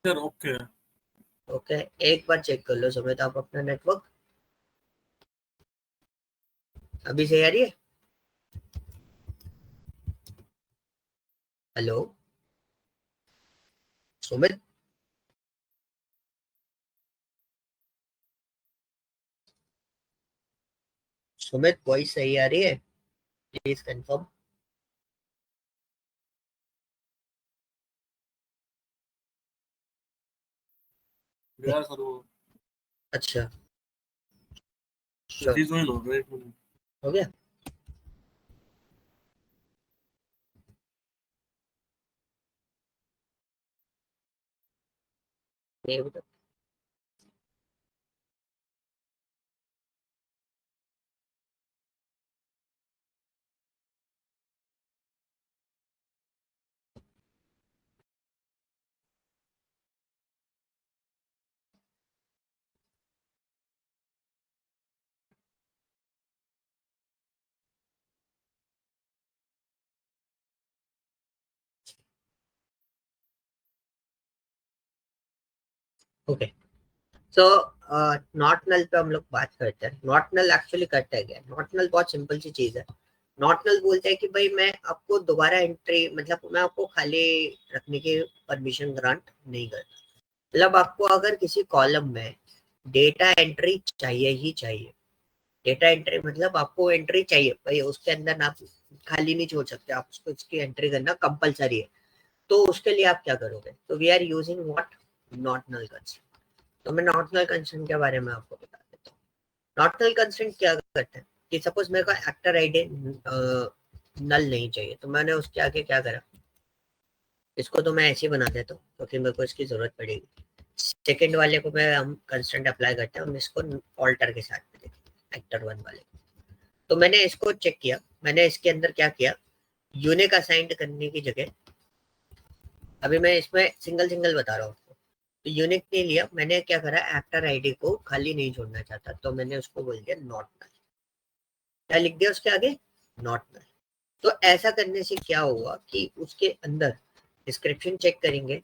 Sir okay. ओके, एक बार चेक कर लो सुमित आप अपना नेटवर्क, अभी सही आ रही है? हेलो सुमित, सुमित वॉइस सही आ रही है? Please confirm. गया सर वो, अच्छा ज्वाइन हो गया, 1 मिनट। हो गया। ये बता। ओके, सो नॉट नल पे हम लोग बात करते हैं। नॉट नल एक्चुअली करता है क्या? नॉट नल बहुत सिंपल सी चीज है। नॉट नल बोलते हैं कि भाई मैं आपको दोबारा एंट्री, मतलब मैं आपको खाली रखने की परमिशन ग्रांट नहीं करता। मतलब आपको अगर किसी कॉलम में डेटा एंट्री चाहिए ही चाहिए, डेटा एंट्री मतलब आपको एंट्री चाहिए भाई, उसके अंदर आप खाली नहीं छोड़ सकते, आप उसको इसकी एंट्री करना कंपलसरी है। तो उसके लिए आप क्या करोगे? तो we are using what, not null constraint. तो मैं नॉट नल कंस्ट्रेंट के बारे में आपको बता देता हूँ। नॉट नल कंस्ट्रेंट क्या करते हैं कि सपोज मेरे को एक्टर आईडी नल नहीं चाहिए, तो मैंने उसके आगे क्या करा, इसको तो मैं ऐसे ही बना देता हूँ क्योंकि मेरे को इसकी जरूरत पड़ेगी। सेकंड वाले को मैं हम कंस्ट्रेंट अप्लाई करते हैं, हम इसको ऑल्टर के साथ में देखें एक्टर 1 वाले। तो मैंने इसको चेक किया, मैंने इसके अंदर क्या किया, यूनिक असाइंड करने की जगह, अभी मैं इसमें सिंगल सिंगल बता रहा हूँ। तो यूनिक नहीं लिया, मैंने क्या करा, एक्टर आईडी को खाली नहीं छोड़ना चाहता, तो मैंने उसको बोल दिया नॉट नल। क्या लिख दिया उसके आगे? Not null. तो ऐसा करने से क्या हुआ कि उसके अंदर डिस्क्रिप्शन चेक करेंगे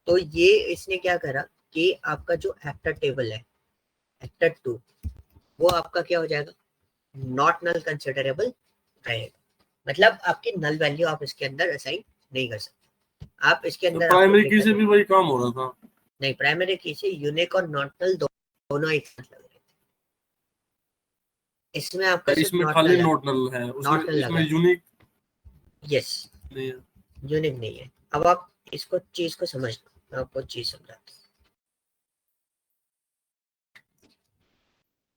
तो ये इसने क्या करा कि आपका जो एक्टर टेबल है एक्टर 2, वो आपका क्या हो जाएगा, नॉट नल कंसिडरेबल रहेगा। मतलब आपकी नल वैल्यू आप इसके अंदर असाइन नहीं कर सकते। आप इसके अंदर प्राइमरी की से भी वही काम हो रहा था। नहीं, प्राइमरी की से यूनिक और नॉट नल दोनों एक साथ लग रहे थे। इसमें आपका सिर्फ इसमें नॉट खाली नल है, नॉट नल है, उसमें नॉट नल इसमें लगा है। यूनिक यस, नहीं है। यूनिक नहीं है। अब आप इसको चीज को समझना, मैं आपको चीज समझाता हूँ।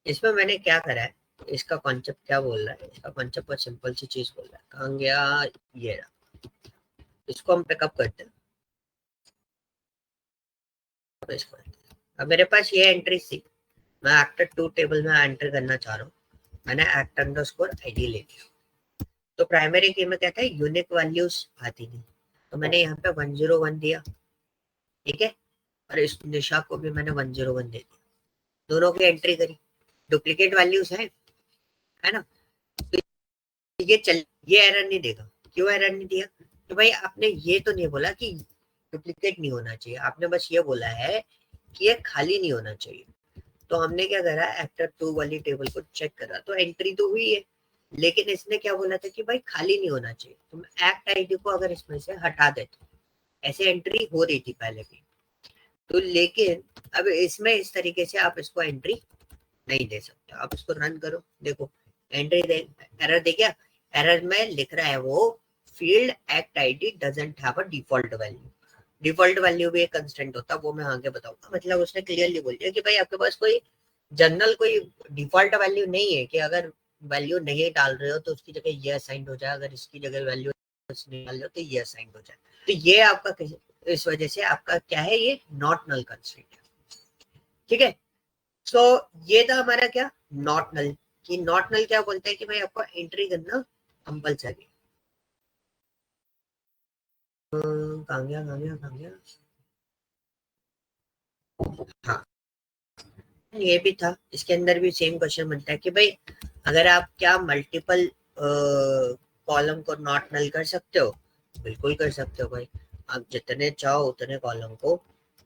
इसमें मैंने क्या करा है, इसका कॉन्सेप्ट क्या बोल रहा है, इसका कॉन्सेप्ट बहुत सिंपल सी चीज बोल रहा है। कहाँ गया ये रहा, इसको हम पिकअप करते हैं। अब मेरे पास ये एंट्री थी, मैं एक्टर 2 टेबल में एंटर करना चाह रहा हूँ, मैंने एक्टर अंडरस्कोर आईडी ले लिया। तो प्राइमरी की में क्या था, यूनिक वैल्यूज आती नहीं, तो मैंने यहाँ पे 101 दिया। ठीक है, और इस निशा को भी मैंने 101 दे दिया, दोनों की एंट्री करी, डुप्लीकेट वैल्यूज है ना। तो ये चल, ये एरर नहीं देगा। क्यों एरर नहीं दिया? तो भाई आपने ये तो नहीं बोला कि डुप्लीकेट नहीं होना चाहिए, आपने बस ये बोला है कि ये खाली नहीं होना चाहिए। तो हमने क्या करा, एक्टर 2 वाली टेबल को चेक करा तो एंट्री तो हुई है, लेकिन इसने क्या बोला था कि भाई खाली नहीं होना चाहिए। तो मैं एक्ट आईडी को अगर इसमें से हटा देता हूँ, ऐसे एंट्री हो रही थी पहले भी, तो लेकिन अब इसमें इस तरीके से आप इसको एंट्री नहीं दे सकते। आप इसको रन करो, देखो एंट्री दे, एरर दे क्या, एरर में लिख रहा है वो field act ID doesn't have a default value. Default value भी एक कंस्टेंट होता है, वो मैं आगे बताऊंगा। मतलब उसने क्लियरली बोल दिया कि भाई आपके पास कोई जनरल कोई डिफॉल्ट वैल्यू नहीं है कि अगर वैल्यू नहीं डाल रहे हो तो उसकी जगह ये असाइंड हो जाए, अगर इसकी जगह वैल्यू नहीं डाल रहे हो तो ये असाइंड हो जाए। तो ये आपका इस वजह से आपका क्या है, ये नॉट नल कंस्ट्रेंट है, ठीक है। सो ये था हमारा क्या, नॉट नल। कि नॉट नल क्या बोलते हैं कि भाई आपको एंट्री करना कंपलसरी। कहाँ गया कहाँ गया कहाँ गया, हाँ ये भी था। इसके अंदर भी सेम क्वेश्चन बनता है कि भाई अगर आप क्या मल्टीपल कॉलम को नॉट नल कर सकते हो, बिल्कुल कर सकते हो भाई। आप जितने चाहो उतने कॉलम को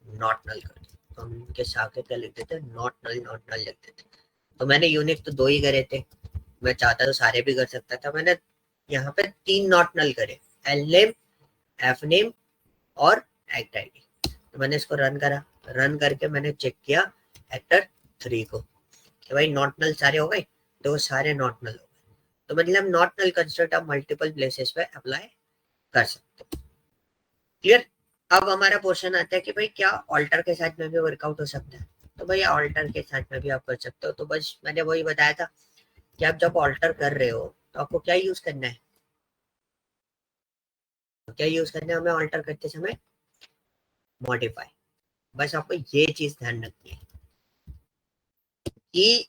नॉट नल कर दो। तो हम इनके साथ क्या लिख देते, नॉट नल लिख देते। तो मैंने यूनिक तो 2 ही करे थे, मैं चाहता तो सारे भी कर सकता था। मैंने यहाँ पे 3 नॉट नल करे, एल नेम, एफ नेम और एक्ट आईडी। तो मैंने इसको रन करा, रन करके मैंने चेक किया एक्टर 3 को कि भाई नॉट नल सारे हो गए, तो वो सारे नॉट नल हो गए। तो मतलब नॉट नल कंस्ट्रक्ट आप मल्टीपल प्लेसेस पे अप्लाई कर सकते हो। क्लियर। अब हमारा पोर्शन आता है कि भाई क्या ऑल्टर के साथ में भी वर्कआउट हो सकता है। तो भाई ऑल्टर के साथ में भी आप कर सकते हो। तो बस मैंने वही बताया था कि आप जब ऑल्टर कर रहे हो तो आपको क्या यूज करना है, क्या यूज करना है हमें ऑल्टर करते समय, मॉडिफाई। बस आपको ये चीज ध्यान रखनी है कि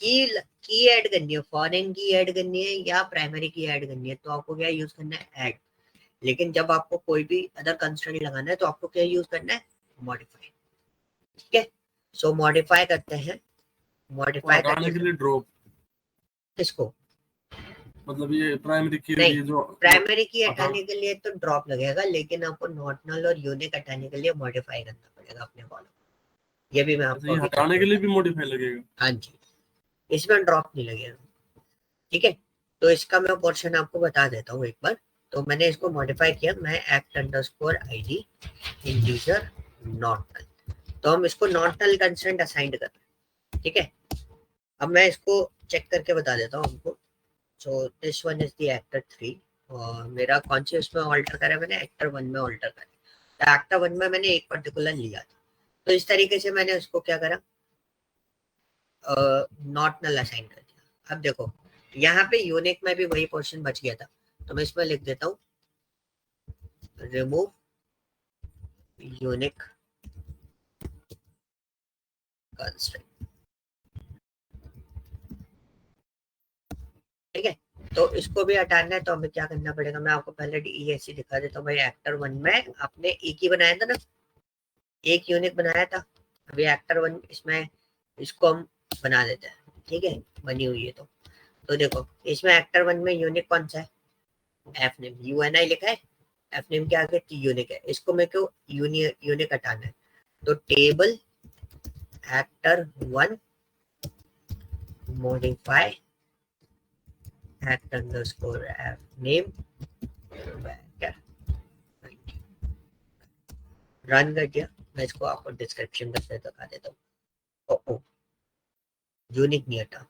की ऐड करनी है, फॉरेन की ऐड करनी है या प्राइमरी की ऐड करनी है, तो आपको क्या यूज करना है, ऐड। लेकिन जब आपको कोई भी अदर कंस्ट्रेंट लगाना है तो आपको क्या यूज करना है, मॉडिफाई, ठीक है। सो मॉडिफाई करते हैं, मॉडिफाई हटाने के करते लिए ड्रॉप, किसको, मतलब ये प्राइमरी की नहीं ये जो प्राइमरी की हटा, हटाने के लिए तो ड्रॉप लगेगा, लेकिन आपको नॉट नल और यूनिक हटाने के लिए मॉडिफाई करना पड़ेगा अपने कॉलम। ये भी मैं अच्छा आपको ये अभी हटाने के लिए समझाऊंगा। भी मॉडिफाई लगेगा। हाँ जी, इसमें ड्रॉप नहीं लगेगा, ठीक है। तो इसका मैं पोर्शन आपको बता देता हूँ एक बार। तो मैंने इसको मॉडिफाई किया, मैं act underscore ID integer not null, तो हम इसको नॉट नल कंस्ट्रेंट असाइन कर रहे हैं, ठीक है। अब मैं इसको चेक करके बता देता हूँ हमको। So this one is the actor 3 और मेरा कौन सी उसमें ऑल्टर करा है, मैंने एक्टर 1 में ऑल्टर करा। तो एक्टर 1 में मैंने एक पर्टिकुलर लिया था, तो इस तरीके से मैंने उसको क्या करा, नॉट नल असाइन कर दिया। अब देखो यहाँ पे यूनिक में भी वही पोर्शन बच गया था, तो मैं इसमें लिख देता हूँ रिमूव यूनिक कंस्ट्रेंट, ठीक है। तो इसको भी हटाना है तो हमें क्या करना पड़ेगा, मैं आपको पहले DESC दिखा देता हूँ। भाई एक्टर 1 में आपने एक ही बनाया था ना, एक यूनिक बनाया था। अभी एक्टर 1 इसमें इसको हम बना देते हैं, ठीक है, बनी हुई है। तो देखो इसमें एक्टर 1 में यूनिक कौन सा है, एफ नेम, UNI लिखा है, एफ नेम के आगे यूनिक है। इसको मेरे को यूनिक हटाना है, तो table actor 1 modify act underscore F name, run कर दिया। मैं इसको आपको डिस्क्रिप्शन में दिखा देता हूँ। यूनिक नहीं हटा,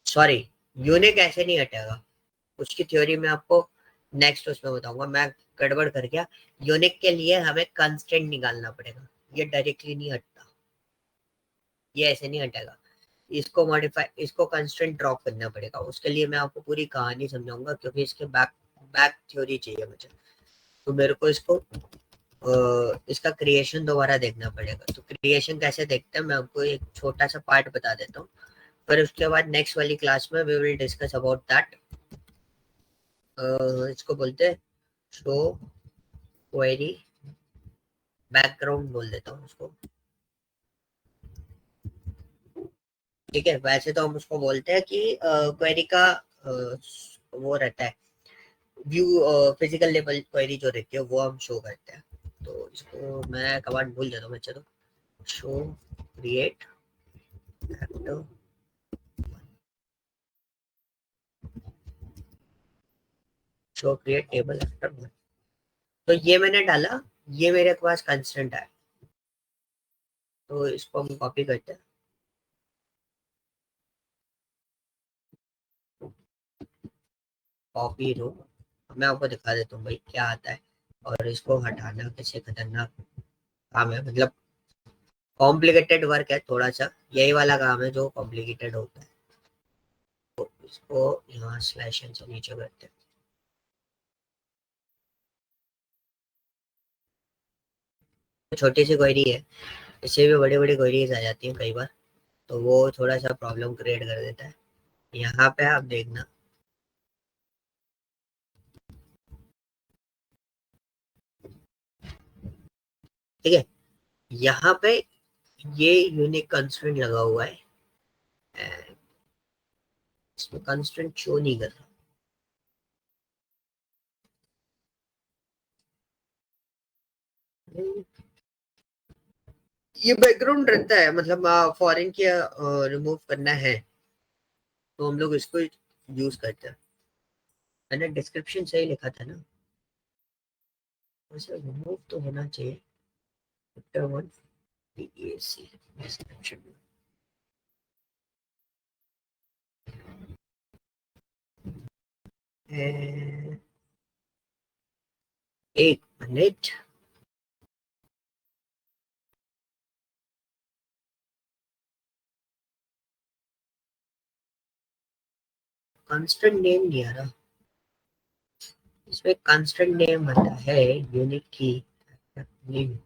सॉरी, यूनिक ऐसे नहीं हटेगा, उसकी थ्योरी में आपको नेक्स्ट उसमें बताऊंगा। मैं गड़बड़ कर गया। यूनिक के लिए हमें कंस्टेंट निकालना पड़ेगा, ये डायरेक्टली नहीं हटता, ये ऐसे नहीं हटेगा। इसको मॉडिफाई, इसको कंस्टेंट ड्रॉप करना पड़ेगा। उसके लिए मैं आपको पूरी कहानी समझाऊंगा, क्योंकि इसके बैक बैक थ्योरी चाहिए मुझे। तो मेरे को इसको इसका क्रिएशन दोबारा देखना पड़ेगा। तो क्रिएशन कैसे देखते हैं मैं आपको एक छोटा सा पार्ट बता देता हूँ, फिर उसके बाद नेक्स्ट वाली क्लास में we will discuss about that. इसको बोलते हैं शो क्वेरी बैकग्राउंड बोल देता हूँ उसको, ठीक है। वैसे तो हम उसको बोलते हैं कि क्वेरी का वो रहता है व्यू, फिजिकल लेवल क्वेरी जो रहती है वो हम शो करते हैं। तो इसको मैं कमांड भूल जाता हूँ, चलो show create actor, show create table actor 1। तो ये मैंने डाला ये मेरे पास कंस्टेंट है, तो इसको हम कॉपी करते हैं, कॉपी रो। मैं आपको दिखा देता हूँ भाई क्या आता है, और इसको हटाना कैसे खतरनाक काम है, मतलब कॉम्प्लिकेटेड वर्क है थोड़ा सा, यही वाला काम है जो कॉम्प्लिकेटेड होता है। तो इसको यहाँ स्लैश एन से नीचे करते हैं। छोटी सी क्वेरी है, इससे भी बड़ी बड़ी क्वेरीज आ जाती हैं कई बार, तो वो थोड़ा सा प्रॉब्लम क्रिएट कर देता है। यहाँ पे आप देखना, ठीक है, यहाँ पे ये यूनिक कंस्ट्रेंट लगा हुआ है, and इसमें कंस्ट्रेंट शो नहीं कर रहा। ये बैकग्राउंड रहता है, मतलब फॉरेन के रिमूव करना है तो हम लोग इसको यूज करते हैं। मैंने डिस्क्रिप्शन सही लिखा था ना, वैसे रिमूव तो होना चाहिए। चैप्टर 1 DESC डिस्क्रिप्शन में एक मिनट, कांस्टेंट नेम नहीं आ रहा, इसमें कांस्टेंट नेम आता है यूनिक की नेम।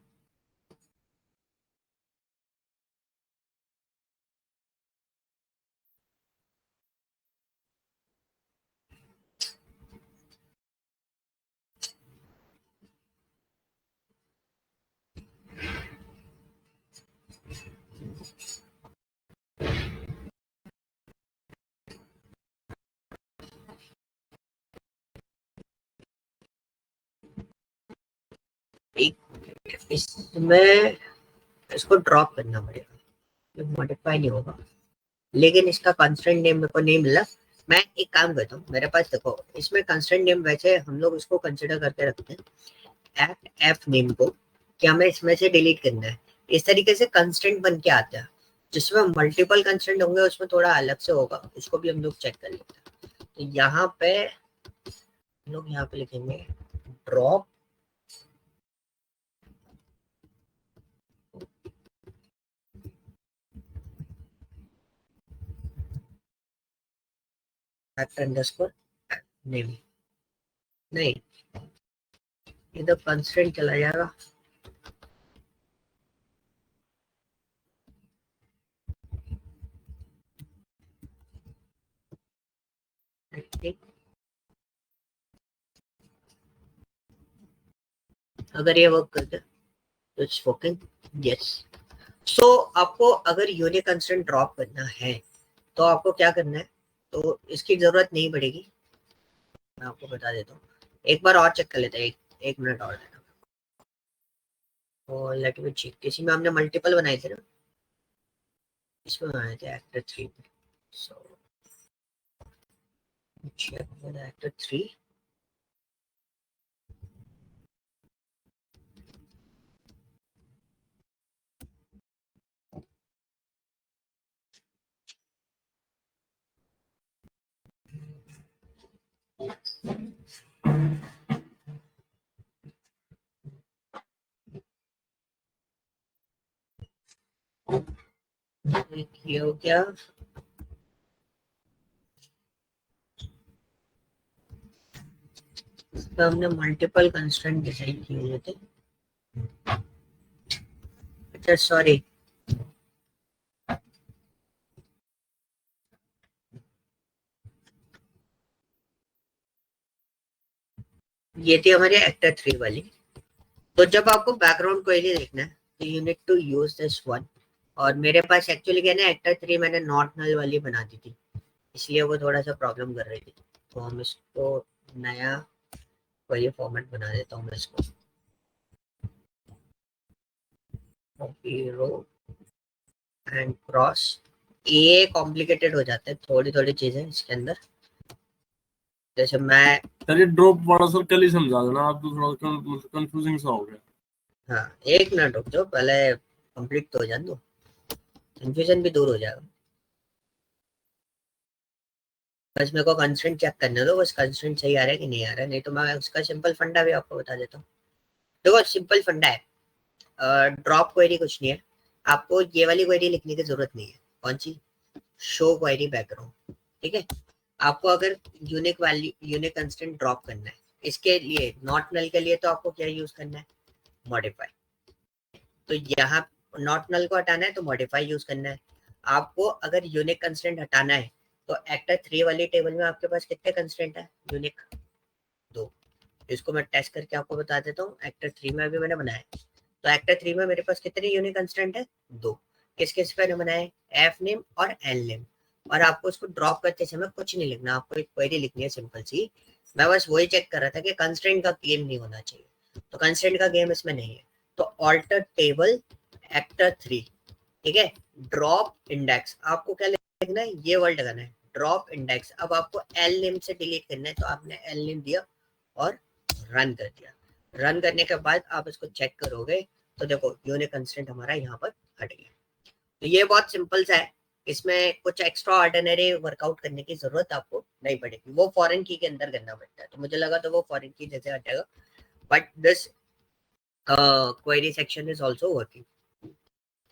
इसमें इसको ड्रॉप करना पड़ेगा, मॉडिफाई नहीं होगा, लेकिन इसका कंस्टेंट नेम मेरे को नहीं मिला। मैं एक काम करता हूँ, मेरे पास देखो इसमें कंस्टेंट नेम वैसे हम लोग इसको कंसिडर करके रखते हैं एफ नेम को, कि हमें इसमें से डिलीट करना है। इस तरीके से कंस्टेंट बन के आता है, जिसमें मल्टीपल कंस्टेंट होंगे उसमें थोड़ा अलग से होगा, उसको भी हम लोग चेक कर लेते हैं। तो यहाँ पे हम लोग यहाँ पे लिखेंगे ड्रॉप फैक्टर अंडरस्कोर नेम। नहीं, इधर कंस्टेंट चला जाएगा, अगर ये वर्क करते तो इट्स वर्किंग, यस। सो आपको अगर यूनिक कंस्टेंट ड्रॉप करना है तो आपको क्या करना है, तो इसकी जरूरत नहीं पड़ेगी, मैं आपको बता देता हूँ। एक बार और चेक कर लेते हैं, एक मिनट और देना, और लेट मी चेक। किसी में हमने मल्टीपल बनाए थे ना, इसमें बनाए थे एक्टर 3 में, सो चेक एक्टर 3। ये हो क्या, इसमें हमने मल्टीपल कंस्टेंट डिसाइड किए हुए थे। अच्छा सॉरी, ये थी हमारी एक्टर 3 वाली। तो जब आपको बैकग्राउंड क्वेरी देखना है तो you need to use this one, और मेरे पास एक्चुअली क्या ना एक्टर 3 मैंने नॉट नल वाली बना दी थी, इसलिए वो थोड़ा सा प्रॉब्लम कर रही थी। तो हम इसको नया कोई फॉर्मेट बना देता हूँ मैं इसको, कॉपी रो एंड क्रॉस। ये कॉम्प्लिकेटेड हो जाता है, थोड़ी थोड़ी चीजें इसके अंदर, जैसे मैं सर ये ड्रॉप वाला सर कल ही समझा देना, आप तो थोड़ा कंफ्यूजिंग सा हो गया। हाँ, एक मिनट रुक जाओ, पहले कंप्लीट तो हो जाने दो, कंफ्यूजन भी दूर हो जाएगा। बस मेरे को कंस्ट्रेंट चेक करने दो, बस कंस्ट्रेंट सही आ रहा है कि नहीं आ रहा है, नहीं तो मैं उसका सिंपल फंडा भी आपको बता देता हूँ। देखो सिंपल फंडा है, ड्रॉप क्वेरी कुछ नहीं है, आपको ये वाली क्वेरी लिखने की जरूरत नहीं है। कौन सी? Show query background. ठीक है, आपको अगर unique value unique constraint drop करना है, इसके लिए नॉट नल के लिए तो आपको क्या यूज करना है? मॉडिफाई। तो यहाँ नॉट नल को हटाना है तो मॉडिफाई यूज करना है। आपको अगर यूनिक कंस्टेंट हटाना है तो एक्टर 3 वाली टेबल में आपके पास कितने कंस्टेंट है यूनिक? 2। इसको मैं टेस्ट करके आपको बता देता हूँ। एक्टर 3 में अभी मैंने बनाया, तो एक्टर 3 में मेरे पास कितने यूनिक कंस्टेंट है? 2। किस किस पे बनाए? एफ नेम और एल नेम। और आपको उसको ड्रॉप करते समय कुछ नहीं लिखना, आपको एक क्वेरी लिखनी है सिंपल सी। मैं बस वही चेक कर रहा था कि कंस्ट्रेंट का गेम नहीं होना चाहिए, तो कंस्ट्रेंट का गेम इसमें नहीं है। तो ऑल्टर टेबल एक्टर 3, ठीक है, ड्रॉप इंडेक्स। आपको क्या लिखना है? ये वर्ड लगाना है, ड्रॉप इंडेक्स। अब आपको एल नेम से डिलीट करना है, तो आपने एल नेम दिया और रन कर दिया। रन करने के बाद आप इसको चेक करोगे तो देखो यूनिक कंस्टेंट हमारा यहाँ पर हट गया। तो ये बहुत सिंपल सा है, इसमें कुछ एक्स्ट्रा ऑर्डिनरी वर्कआउट करने की जरूरत आपको नहीं पड़ेगी, वो फॉरेन की के अंदर करना पड़ता है। तो मुझे लगा तो वो फॉरेन की जैसे हटेगा, but this query section is also working.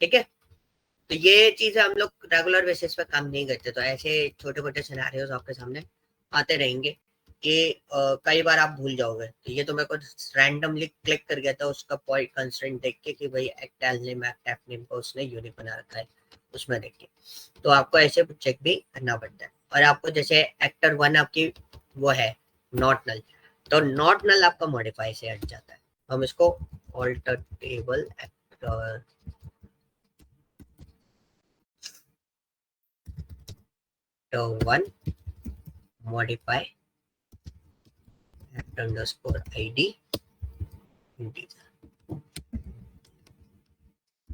ठीक है, तो ये चीजें हम लोग रेगुलर बेसिस पे काम नहीं करते, तो ऐसे छोटे मोटे सिनेरियोज आपके सामने आते रहेंगे कि कई बार आप भूल जाओगे। तो ये तो मेरे को रैंडमली क्लिक कर गया था उसका पॉइंट कंस्ट्रेंट देख के कि भाई एक्ट नेम एक्ट नेम को उसने यूनिक बना रखा है, उसमें देख के। तो आपको ऐसे चेक भी करना पड़ता है। और आपको जैसे एक्टर 1 आपकी वो है नॉट नल, तो नॉट नल आपका मॉडिफाई से हट जाता है। हम इसको alter table actor one modify act underscore ID integer,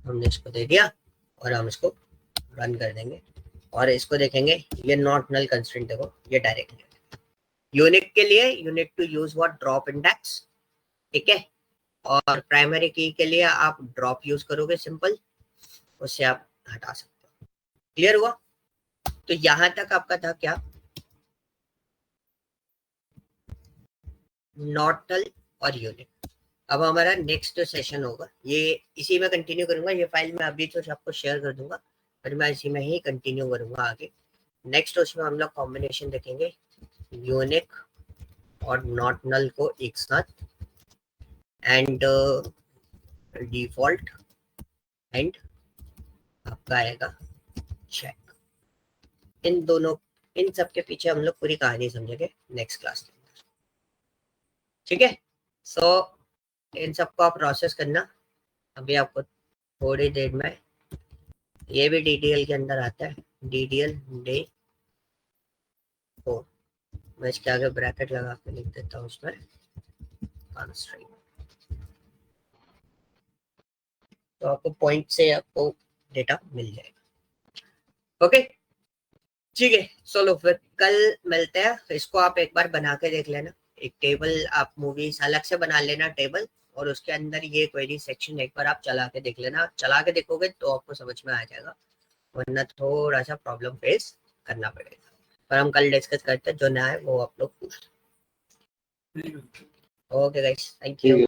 हमने इसको दे दिया और हम इसको रन कर देंगे और इसको देखेंगे। ये नॉट नल कंस्ट्रेंट देखो, ये डायरेक्टली यूनिक के लिए you need to use what? Drop index. ठीक है, और प्राइमरी की के लिए आप ड्रॉप यूज करोगे सिंपल, उससे आप हटा सकते हो। क्लियर हुआ? तो यहां तक आपका था क्या? नॉट नल और यूनिक। अब हमारा नेक्स्ट जो सेशन होगा ये इसी में कंटिन्यू करूंगा। ये फाइल मैं अभी तो आपको शेयर कर दूंगा, पर मैं इसी में ही कंटिन्यू करूंगा आगे। नेक्स्ट उसमें हम लोग कॉम्बिनेशन देखेंगे यूनिक और नॉट नल को एक साथ, एंड डिफॉल्ट, एंड आपका आएगा चेक। इन दोनों, इन सब के पीछे हम लोग पूरी कहानी समझेंगे नेक्स्ट क्लास के अंदर। ठीक है, सो इन सबको आप प्रोसेस करना। अभी आपको थोड़ी देर में ये भी DDL के अंदर आता है, DDL डे 4। मैं इसके आगे ब्रैकेट लगा के लिख देता हूँ उसमें कंस्ट्रेंट, तो आपको पॉइंट से आपको डेटा मिल जाएगा। ओके, ठीक है, चलो फिर कल मिलते हैं। इसको आप एक बार बना के देख लेना, एक टेबल आप मूवीज अलग से बना लेना टेबल, और उसके अंदर ये क्वेरी सेक्शन एक बार आप चला के देख लेना। चला के देखोगे तो आपको समझ में आ जाएगा, वरना थोड़ा सा प्रॉब्लम फेस करना पड़ेगा। पर हम कल डिस्कस करते हैं, जो ना है वो आप लोग पूछ। Okay guys, thank you.